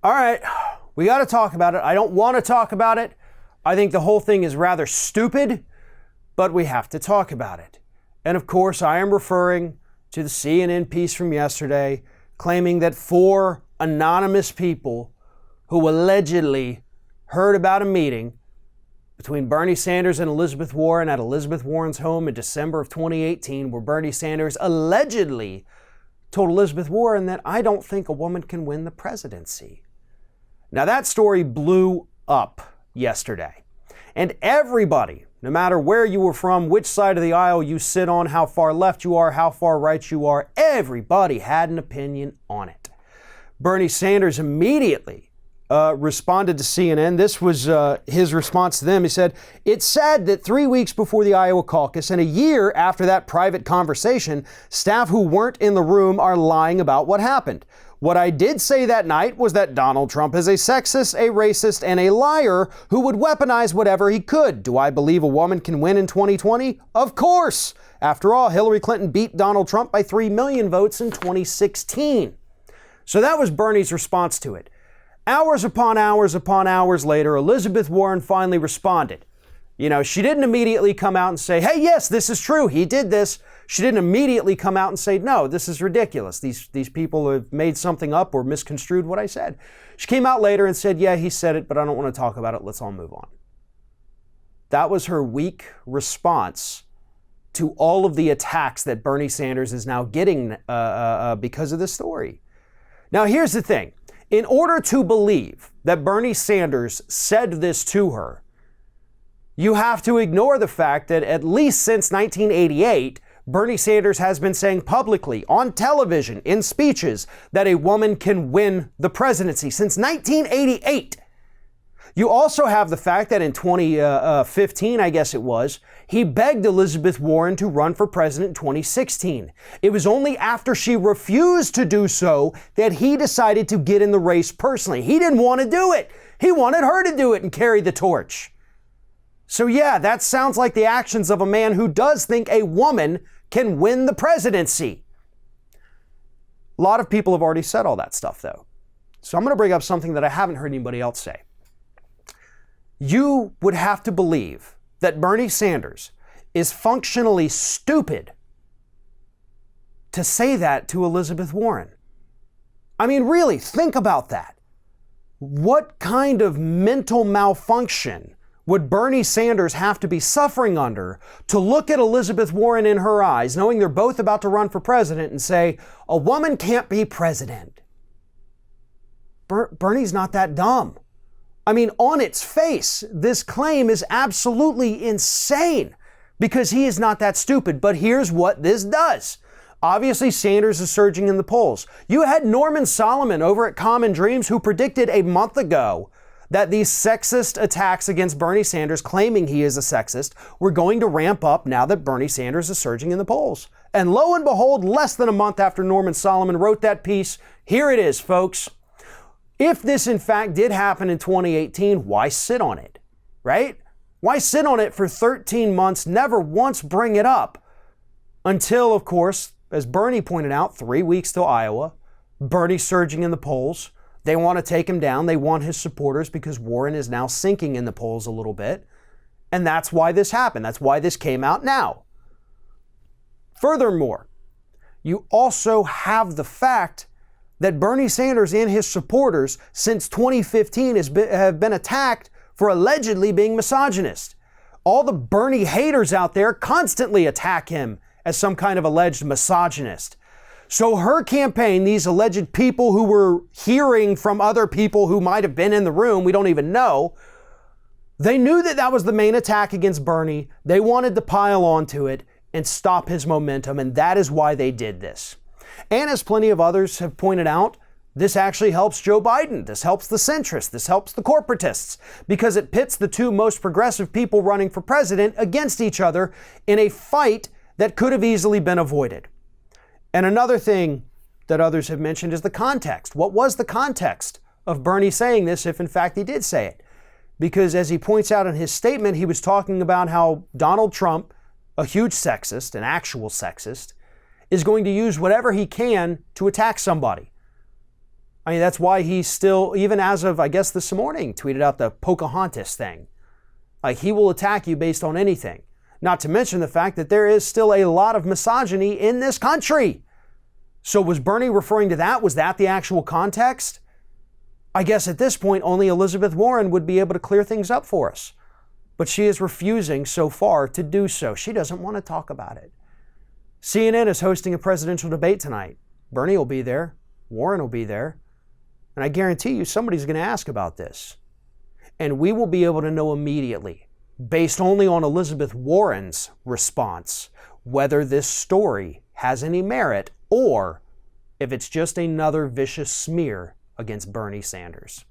All right, we got to talk about it. I don't want to talk about it. I think the whole thing is rather stupid, but we have to talk about it. And of course, I am referring to the CNN piece from yesterday claiming that 4 anonymous people who allegedly heard about a meeting between Bernie Sanders and Elizabeth Warren at Elizabeth Warren's home in December of 2018, where Bernie Sanders allegedly told Elizabeth Warren that I don't think a woman can win the presidency. Now that story blew up yesterday. And everybody, no matter where you were from, which side of the aisle you sit on, how far left you are, how far right you are, everybody had an opinion on it. Bernie Sanders immediately responded to CNN. This was his response to them. He said, "It's sad that 3 weeks before the Iowa caucus and a year after that private conversation, staff who weren't in the room are lying about what happened. What I did say that night was that Donald Trump is a sexist, a racist, and a liar who would weaponize whatever he could. Do I believe a woman can win in 2020? Of course. After all, Hillary Clinton beat Donald Trump by 3 million votes in 2016. So that was Bernie's response to it. Hours upon hours later, Elizabeth Warren finally responded. You know, she didn't immediately come out and say, hey, yes, this is true. He did this. She didn't immediately come out and say, no, this is ridiculous. These people have made something up or misconstrued what I said. She came out later and said, yeah, he said it, but I don't want to talk about it. Let's all move on. That was her weak response to all of the attacks that Bernie Sanders is now getting because of this story. Now, here's the thing. In order to believe that Bernie Sanders said this to her, you have to ignore the fact that at least since 1988, Bernie Sanders has been saying publicly, on television, in speeches, that a woman can win the presidency since 1988. You also have the fact that in 2015, I guess it was, he begged Elizabeth Warren to run for president in 2016. It was only after she refused to do so that he decided to get in the race personally. He didn't want to do it. He wanted her to do it and carry the torch. So yeah, that sounds like the actions of a man who does think a woman can win the presidency. A lot of people have already said all that stuff though. So I'm going to bring up something that I haven't heard anybody else say. You would have to believe that Bernie Sanders is functionally stupid to say that to Elizabeth Warren. I mean, really, think about that. What kind of mental malfunction would Bernie Sanders have to be suffering under to look at Elizabeth Warren in her eyes, knowing they're both about to run for president, and say, a woman can't be president? Bernie's not that dumb. I mean, on its face, this claim is absolutely insane because he is not that stupid. But here's what this does. Obviously, Sanders is surging in the polls. You had Norman Solomon over at Common Dreams who predicted a month ago that these sexist attacks against Bernie Sanders, claiming he is a sexist, were going to ramp up now that Bernie Sanders is surging in the polls. And lo and behold, less than a month after Norman Solomon wrote that piece, here it is, folks. If this in fact did happen in 2018, why sit on it, right? Why sit on it for 13 months, never once bring it up until, of course, as Bernie pointed out, 3 weeks till Iowa, Bernie surging in the polls. They want to take him down. They want his supporters because Warren is now sinking in the polls a little bit. And that's why this happened. That's why this came out now. Furthermore, you also have the fact that Bernie Sanders and his supporters since 2015 have been attacked for allegedly being misogynist. All the Bernie haters out there constantly attack him as some kind of alleged misogynist. So her campaign, these alleged people who were hearing from other people who might have been in the room, we don't even know, they knew that that was the main attack against Bernie. They wanted to pile onto it and stop his momentum, and that is why they did this. And as plenty of others have pointed out, this actually helps Joe Biden. This helps the centrists. This helps the corporatists because it pits the two most progressive people running for president against each other in a fight that could have easily been avoided. And another thing that others have mentioned is the context. What was the context of Bernie saying this if in fact he did say it? Because as he points out in his statement, he was talking about how Donald Trump, a huge sexist, an actual sexist, is going to use whatever he can to attack somebody. I mean, that's why he still, even as of, I guess, this morning, tweeted out the Pocahontas thing. Like, he will attack you based on anything. Not to mention the fact that there is still a lot of misogyny in this country. So was Bernie referring to that? Was that the actual context? I guess at this point, only Elizabeth Warren would be able to clear things up for us. But she is refusing so far to do so. She doesn't want to talk about it. CNN is hosting a presidential debate tonight. Bernie will be there. Warren will be there. And I guarantee you somebody's going to ask about this. And we will be able to know immediately, based only on Elizabeth Warren's response, whether this story has any merit or if it's just another vicious smear against Bernie Sanders.